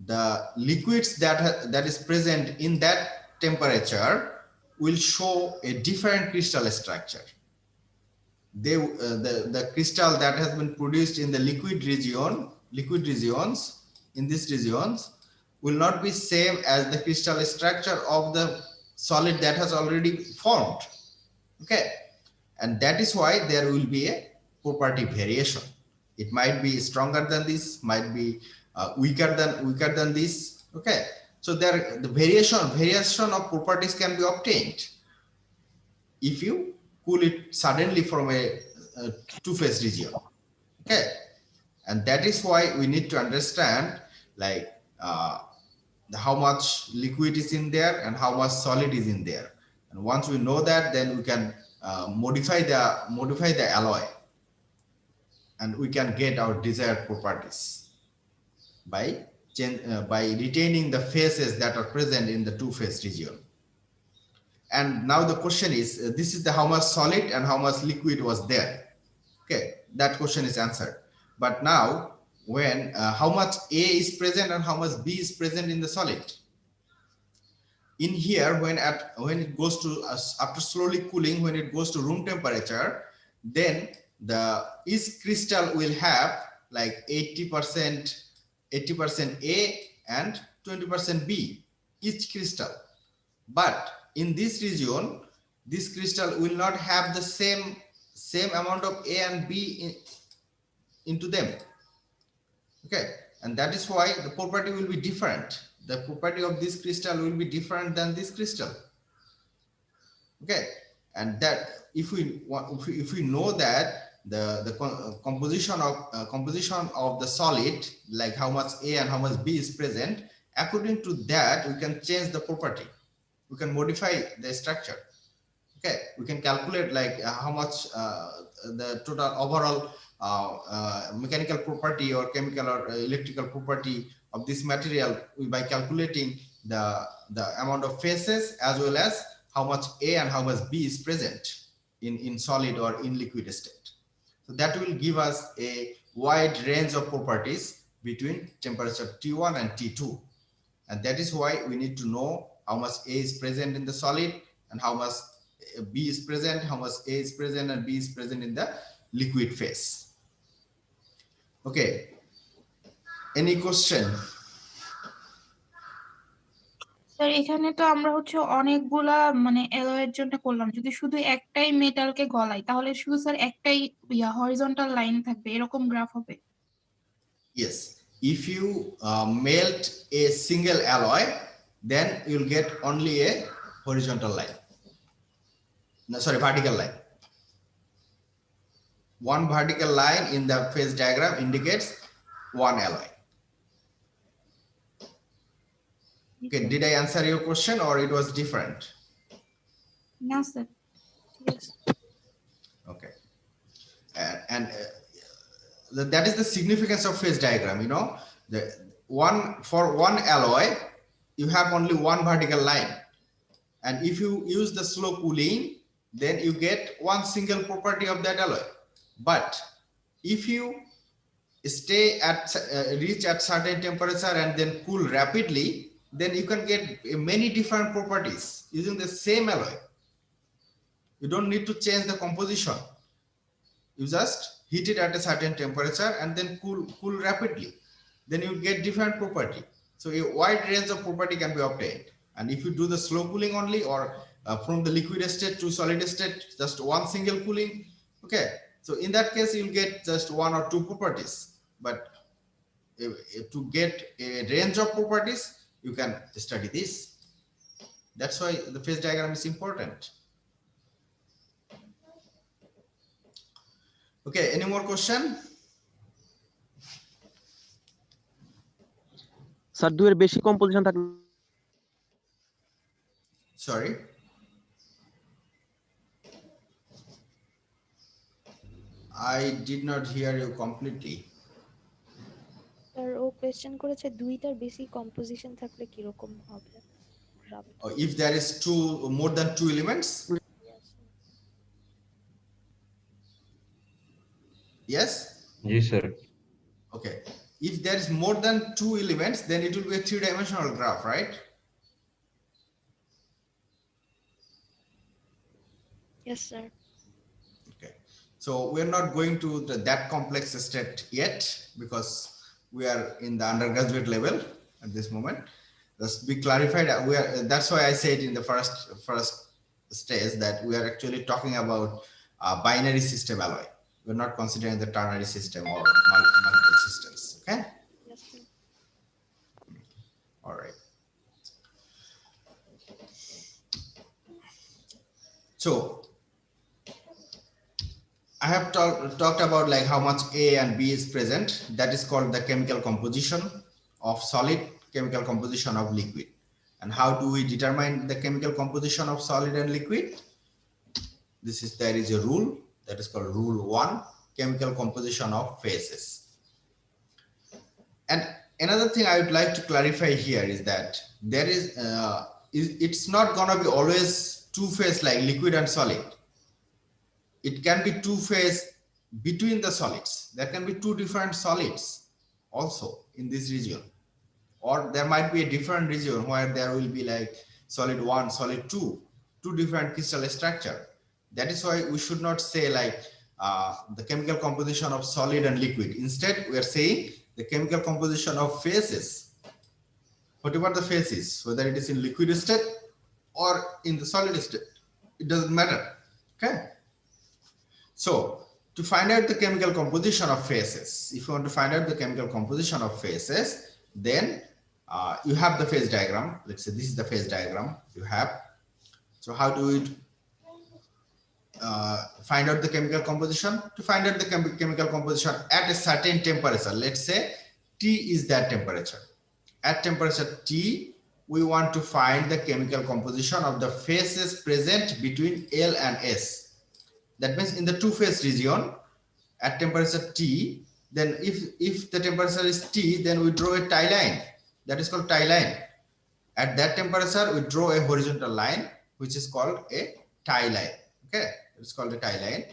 the liquids that is present in that temperature will show a different crystal structure. The crystal that has been produced in the liquid regions in these regions will not be same as the crystal structure of the solid that has already formed. Okay, and that is why there will be a property variation. It might be stronger than this, might be weaker than this. Okay, so there the variation of properties can be obtained if you cool it suddenly from a two-phase region. Okay, and that is why we need to understand like how much liquid is in there and how much solid is in there. And once we know that, then we can modify the alloy, and we can get our desired properties by retaining the phases that are present in the two-phase region. And now the question is, this is the how much solid and how much liquid was there. Okay, that question is answered. But now, when how much A is present and how much B is present in the solid. In here, when it goes to after slowly cooling, when it goes to room temperature, then each crystal will have like 80% A and 20% B each crystal. But in this region, this crystal will not have the same amount of A and B into them. Okay, and that is why the property will be different. The property of this crystal will be different than this crystal. Okay, and that if we know that the composition of the solid, like how much A and how much B is present, according to that we can change the property. We can modify the structure. Okay, we can calculate like how much the total overall mechanical property or chemical or electrical property of this material by calculating the amount of phases as well as how much A and how much B is present in solid or in liquid state. So that will give us a wide range of properties between temperature T1 and T2. And that is why we need to know how much A is present in the solid and how much B is present, how much A is present and B is present in the liquid phase. Okay, any question? Sir এখানে তো আমরা হচ্ছে অনেকগুলা মানে অ্যালয়ের জন্য করলাম, যদি শুধু একটাই মেটালকে গলাই তাহলে শুধু স্যার একটাই হরিজন্টাল লাইন থাকবে, এরকম গ্রাফ হবে? Yes, if you melt a single alloy, then you'll get only a horizontal line. No, sorry, vertical line. One vertical line in the phase diagram indicates one alloy. Okay, did I answer your question or it was different? না sir, ঠিক আছে। Okay, and that is the significance of phase diagram. You know, for one alloy you have only one vertical line, and if you use the slow cooling, then you get one single property of that alloy. But if you stay at reach at certain temperature and then cool rapidly, then you can get many different properties using the same alloy. You don't need to change the composition. You just heat it at a certain temperature and then cool rapidly. Then you get different property. So a wide range of property can be obtained. And if you do the slow cooling only, or from the liquid state to solid state, just one single cooling. Okay, so in that case you'll get just one or two properties. But to get a range of properties, you can study this. That's why the phase diagram is important. Okay, any more question? Sir দুইয়ের বেশি composition থাকলে Sorry, I did not hear you completely. Sir ও question করেছে দুইটার বেশি composition থাকলে কি রকম হবে graph? If there is more than two elements, Yes? Yes, sir. Okay. If there is more than 2 elements, then it will be a 3-dimensional graph, right? Yes, sir. Okay. So we're not going to that complex state yet because we are in the undergraduate level at this moment. Just be clarified. That's why I said in the first stage that we are actually talking about binary system alloy. We're not considering the ternary system or multiple systems. Okay. Yes, sir. All right. So I have talked about like how much A and B is present. That is called the chemical composition of solid, chemical composition of liquid. And how do we determine the chemical composition of solid and liquid? There is a rule that is called rule 1, chemical composition of phases. And another thing I would like to clarify here is that there is it's not going to be always two-phase like liquid and solid. It can be two-phase between the solids. There can be two different solids also in this region, or there might be a different region where there will be like solid 1, solid 2, two different crystal structure. That is why we should not say like the chemical composition of solid and liquid. Instead, we are saying the chemical composition of phases, whatever the phase is, whether it is in liquid state or in the solid state, it doesn't matter. Okay. So to find out the chemical composition of phases, if you want to find out the chemical composition of phases, then you have the phase diagram. Let's say this is the phase diagram you have. So how do we find out the chemical composition? To find out the chemical composition at a certain temperature, let's say T is that temperature. At temperature T, we want to find the chemical composition of the phases present between L and S. That means in the two-phase region at temperature T, then if the temperature is T, then we draw a tie line. That is called tie line. At that temperature, we draw a horizontal line, which is called a tie line. Okay, it's called a tie line.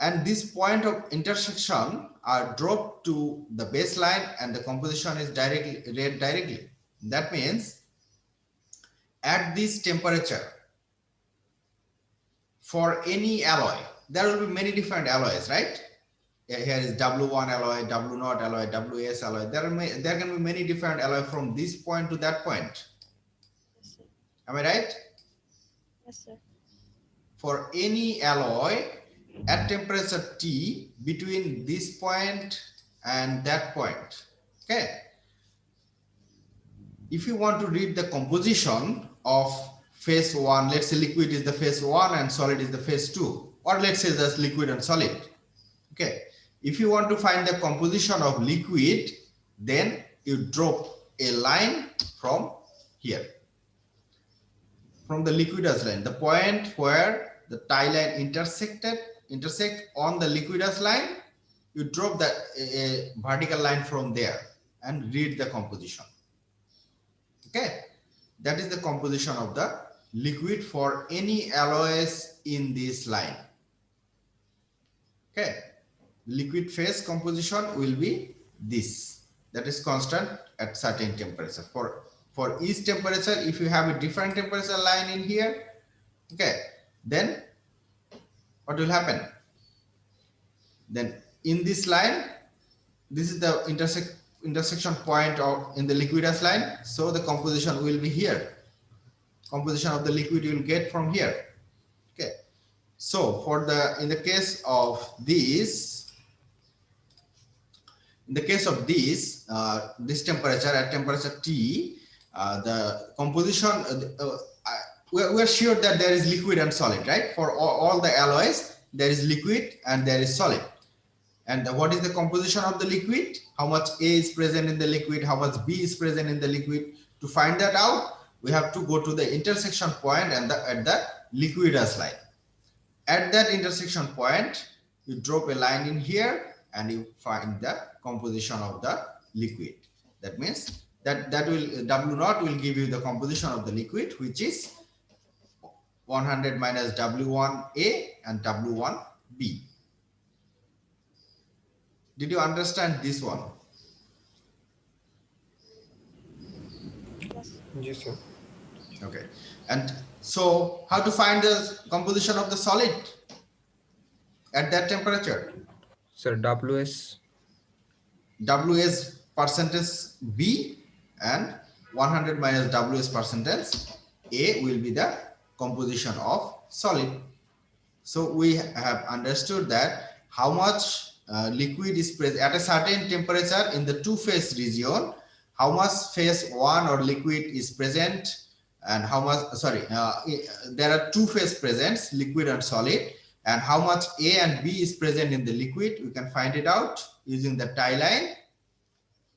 And this point of intersection are dropped to the baseline, and the composition is read directly. That means at this temperature, for any alloy, there will be many different alloys, right? Here is W1 alloy, W0 alloy, WS alloy. There can be many different alloy from this point to that point. Yes, sir. Am I right? Yes, sir. For any alloy at temperature T between this point and that point. Okay. If you want to read the composition of phase 1, let's say liquid is the phase 1 and solid is the phase 2, or let's say just liquid and solid. Okay. If you want to find the composition of liquid, then you drop a line from here, from the liquidus line, the point where the tie line intersect on the liquidus line, you drop that a vertical line from there and read the composition. Okay, that is the composition of the liquid for any alloys in this line. Okay, liquid phase composition will be this, that is constant at certain temperature. For each temperature, if you have a different temperature line in here, okay, then what will happen? Then in this line, this is the intersection point in the liquidus line, so the composition will be here. Composition of the liquid you will get from here. Okay, so in the case of this, this temperature at temperature T, the composition, we are sure that there is liquid and solid, right? For all the alloys, there is liquid and there is solid. And what is the composition of the liquid? How much A is present in the liquid? How much B is present in the liquid? To find that out, we have to go to the intersection point and at the liquidus line. At that intersection point, you drop a line in here and you find the composition of the liquid. That means that W0 will give you the composition of the liquid, which is 100 minus W1A and W1B. Did you understand this one? Yes. Yes, sir. Okay. And so how to find the composition of the solid at that temperature? Sir, WS. WS percentage B and 100 minus WS percentage A will be the composition of solid. So we have understood that how much liquid is present at a certain temperature in the two-phase region, how much phase one or liquid is present, and how much, there are two phase presents, liquid and solid, and how much A and B is present in the liquid. We can find it out using the tie line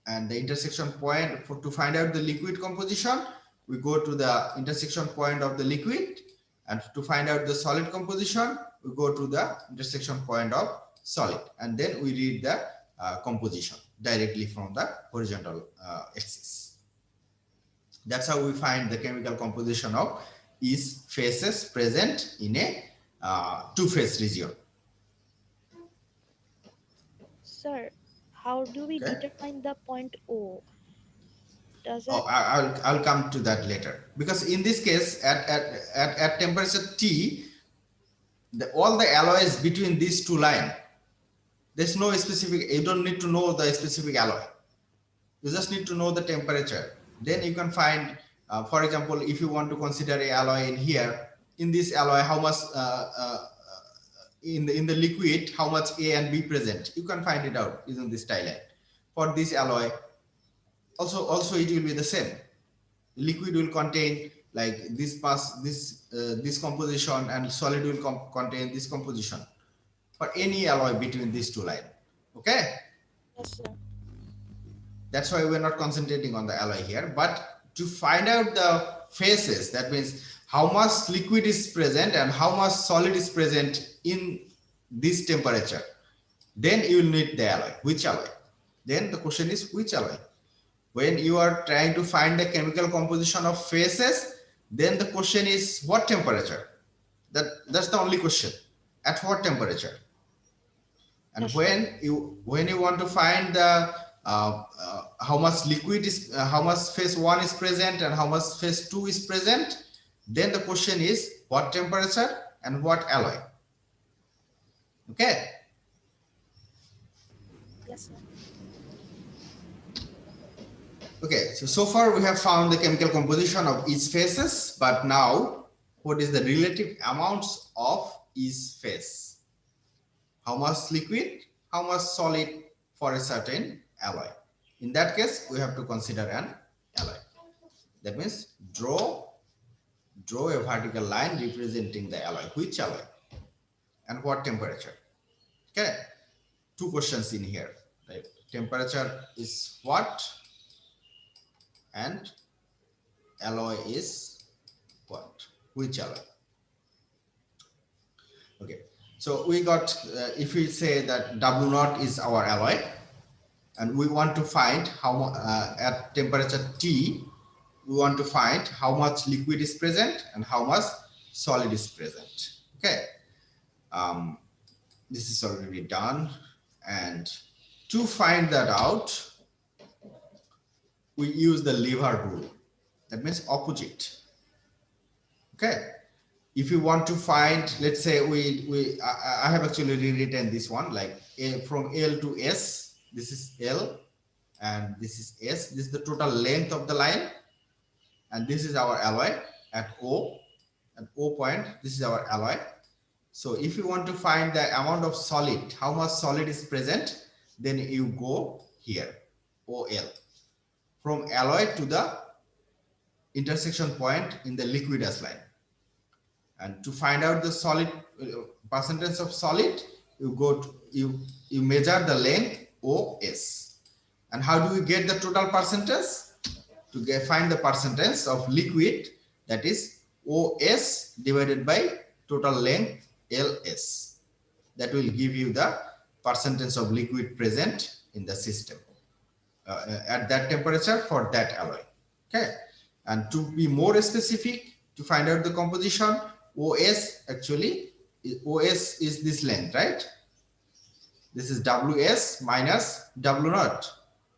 and the intersection point. To find out the liquid composition, we go to the intersection point of the liquid, and to find out the solid composition, we go to the intersection point of solid, and then we read the composition directly from the horizontal axis. That's how we find the chemical composition of each phases present in a two-phase region. Sir, how do we Okay. determine the point O? Does it? Oh, I'll come to that later, because in this case at temperature T, all the alloys between these two lines, there's no specific, you don't need to know the specific alloy. You just need to know the temperature. Then you can find, for example, if you want to consider a alloy in here, in this alloy, how much in the liquid, how much A and B present, you can find it out using this tie line. For this alloy, also it will be the same. Liquid will contain like this composition, and solid will contain this composition for any alloy between these two lines. Okay. Yes, sir. That's why we're not concentrating on the alloy here, but to find out the phases, that means how much liquid is present and how much solid is present in this temperature, then you will need the alloy. Which alloy? Then the question is which alloy? When you are trying to find the chemical composition of phases, then the question is what temperature? That's the only question. At what temperature? And Yes, when you want to find the how much liquid is, how much phase one is present and how much phase two is present, then the question is what temperature and what alloy. Okay. yes, sir. Okay, so far we have found the chemical composition of each phases, but now what is the relative amounts of each phase? How much liquid, how much solid for a certain alloy? In that case, we have to consider an alloy. That means draw a vertical line representing the alloy. Which alloy and what temperature? Okay, two questions in here. Right? Temperature is what, and alloy is what? Which alloy? Okay, so we got, if we say that W0 is our alloy, and we want to find how at temperature T, we want to find how much liquid is present and how much solid is present. Okay, this is already done, and to find that out, we use the lever rule. That means opposite. Okay, if you want to find, let's say I have actually rewritten this one like from L to S. This is L and this is S. This is the total length of the line, and this is our alloy at O. At O point, this is our alloy. So if you want to find the amount of solid, how much solid is present, then you go here, OL. From alloy to the intersection point in the liquidous line. And to find out the solid percentage of solid, you go to, you measure the length OS. And how do we get the total percentage? To find the percentage of liquid, that is OS divided by total length LS. That will give you the percentage of liquid present in the system at that temperature for that alloy. Okay, and to be more specific, to find out the composition, OS actually, OS is this length, right? This is Ws minus W naught,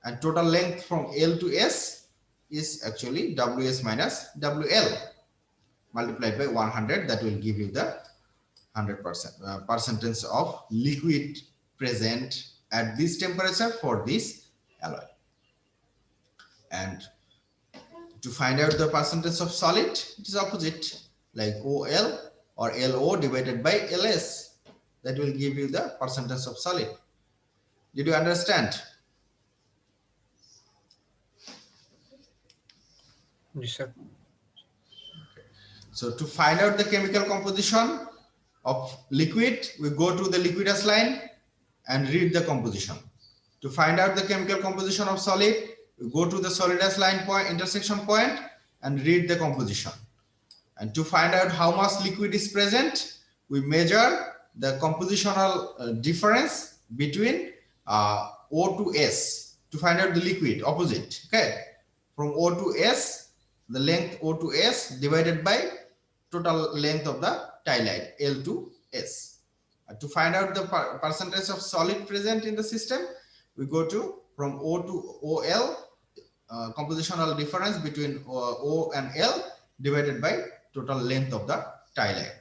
and total length from L to S is actually Ws minus WL multiplied by 100. That will give you the 100% percentage of liquid present at this temperature for this alloy. And to find out the percentage of solid, it is opposite, like OL or LO divided by LS. That will give you the percentage of solid. Did you understand? Yes, sir. So to find out the chemical composition of liquid, we go to the liquidus line and read the composition. To find out the chemical composition of solid, we go to the solidus line point, intersection point, and read the composition. And to find out how much liquid is present, we measure the compositional difference between O to S to find out the liquid opposite. Okay, from O to S, the length O to S divided by total length of the tie line L to S. To find out the percentage of solid present in the system, we go to from O to OL, compositional difference between O and L divided by total length of the tie line.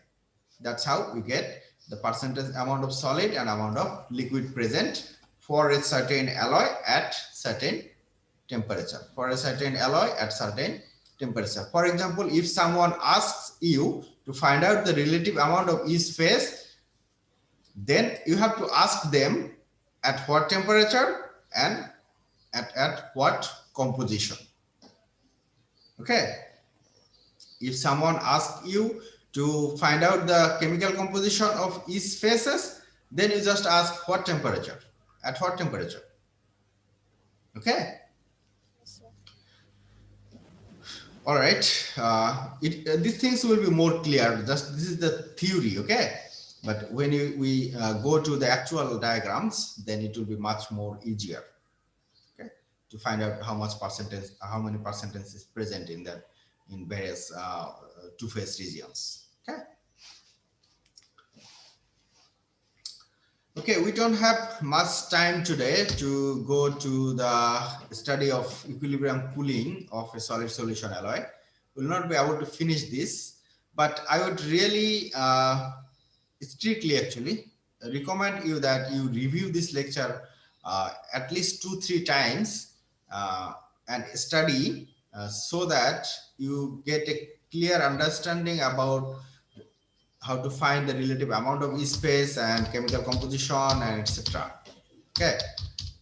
That's how we get the percentage amount of solid and amount of liquid present for a certain alloy at certain temperature. For a certain alloy at certain temperature. For example, if someone asks you to find out the relative amount of each phase, then you have to ask them at what temperature and at what composition. Okay. If someone asks you to find out the chemical composition of each phases, then you just ask what temperature, at what temperature. Okay. All right. These things will be more clear. Just this is the theory. Okay. But when we go to the actual diagrams, then it will be much more easier. Okay. To find out how much percentage, how many percentage is present in that in various two-phase regions. Okay. Okay, we don't have much time today to go to the study of equilibrium cooling of a solid solution alloy. We'll not be able to finish this, but I would really strictly actually recommend you that you review this lecture at least 2-3 times and study so that you get a clear understanding about how to find the relative amount of each phase and chemical composition and etc. Okay,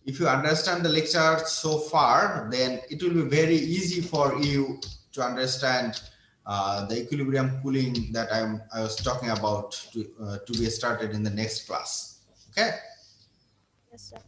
if you understand the lecture so far, then it will be very easy for you to understand the equilibrium cooling that I was talking about to be started in the next class. Okay. Yes, sir.